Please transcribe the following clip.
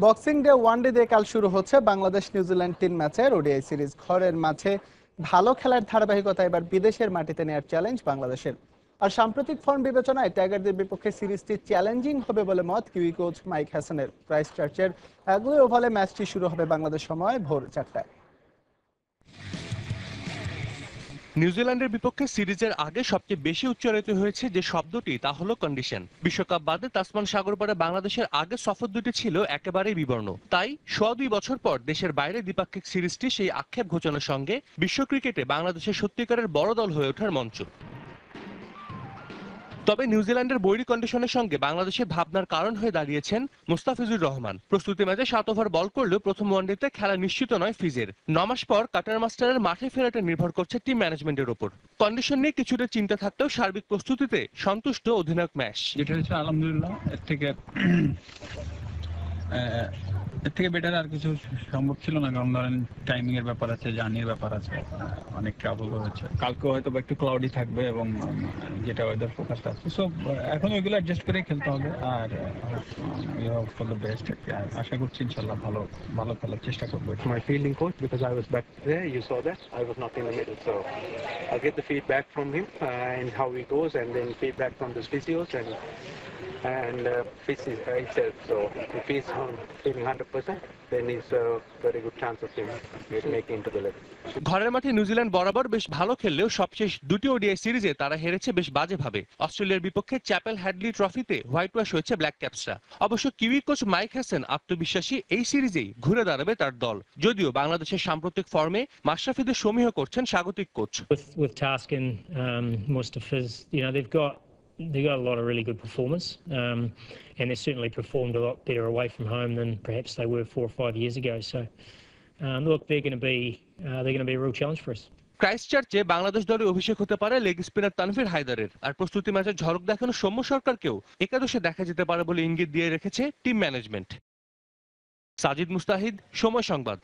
Boxing day one day দিয়ে কাল শুরু হচ্ছে বাংলাদেশ নিউজিল্যান্ড 3 ম্যাচের ওডিআই সিরিজ। ঘরের মাঠে ভালো খেলার ধারাবাহিকতা এবার বিদেশের মাটিতে নেওয়ার চ্যালেঞ্জ বাংলাদেশের। আর সাম্প্রতিক ফর্ম বিবেচনায় টাইগারদের বিপক্ষে সিরিজটি চ্যালেঞ্জিং হবে বলে মত কিউই কোচ মাইক হ্যাসনের। ক্রাইস্টচার্চের অ্যাগ্লো ওভালে ম্যাচটি শুরু হবে বাংলাদেশ সময় ভোর 4টায়। নিউজিল্যান্ডের বিপক্ষে সিরিজের আগে সবচেয়ে বেশি উচ্চারিত হয়েছে যে শব্দটি তা হলো কন্ডিশন। বিশ্বকাপ বাদে তাসমান সাগর পাড়ে বাংলাদেশের আগে সফর দুটি ছিল একেবারেই বিবর্ণ। তাই 2.5 বছর পর দেশের বাইরে দ্বিপাক্ষিক সিরিজটি সেই আক্ষেপ ঘোচানোর সঙ্গে বিশ্ব ক্রিকেটে বাংলাদেশের সত্যিকারের বড় দল হয়ে ওঠার মঞ্চ। তবে নিউজিল্যান্ডের বৈরী কন্ডিশনের সঙ্গে বাংলাদেশের ভাবনার কারণ হয়ে দাঁড়িয়েছেন মুস্তাফিজুর রহমান। প্রস্তুতি ম্যাচে 7 ওভার বল করলেও প্রথম ওয়ানডেতে খেলা নিশ্চিত নয় ফিজের। 9 মাস পর কাটার মাস্টারের মাঠে ফেরাটা নির্ভর করছে টিম ম্যানেজমেন্টের ওপর। কন্ডিশন নিয়ে কিছুটা চিন্তা থাকলেও সার্বিক প্রস্তুতিতে সন্তুষ্ট অধিনায়ক ম্যাশ। যেটা হচ্ছে আলহামদুলিল্লাহ এর থেকে বেটার আর কিছু সম্ভব ছিল না, কারণ ধরেন টাইমিং এর ব্যাপার আছে, জার্নির ব্যাপার আছে, অনেক ট্রাভেল হচ্ছে। কালকে হয়তো একটু ক্লাউডি থাকবে এবং যেটা ওয়েদার ফোরকাস্ট আছে, সো এখন ওইগুলো অ্যাডজাস্ট করে খেলতে হবে। আর ফর দ্য বেস্ট, আশা করছি ইনশাল্লাহ ভালো খেলার চেষ্টা করবো। My fielding coach, because I was back there, you saw that I was not in the middle, so I'll get the feedback from him and how he goes, and then feedback from the physios and fits himself. So if he's feeling 100%, then it's a very good chance of him making into the level. ঘরের মাঠে New Zealand বরাবর বেশ ভালো খেললেও সবশেষ দুটি ODI সিরিজে তারা হেরেছে বেশ বাজেভাবে। অস্ট্রেলিয়ার বিপক্ষে চ্যাপেল হ্যাডলি ট্রফিতে হোয়াইট ওয়াশ হয়েছে ব্ল্যাক ক্যাপসরা। অবশ্য কিউই কোচ মাইক হ্যাসন আত্মবিশ্বাসী এই সিরিজেই ঘুরে দাঁড়াবে তার দল, যদিও বাংলাদেশের সাম্প্রতিক ফর্মে মাশরাফিদের সমীহ করছেন স্বাগতিক coach. With Task and Mustafiz, they've got a lot of really good performers, and they certainly performed a lot better away from home than perhaps they were 4 or 5 years ago. So, look, they're going to be a real challenge for us. ক্রাইস্টচার্চে বাংলাদেশ দলে অভিষেক হতে পারে leg spinner Tanvir হায়দারের। আর প্রস্তুতি ম্যাচে ঝলক দেখানো সৌম্য সরকারকেও একাদশে দেখা যেতে পারে বলে ইঙ্গিত দিয়ে রেখেছে টিম ম্যানেজমেন্ট। সাজিদ মুস্তাহিদ, সময় সংবাদ।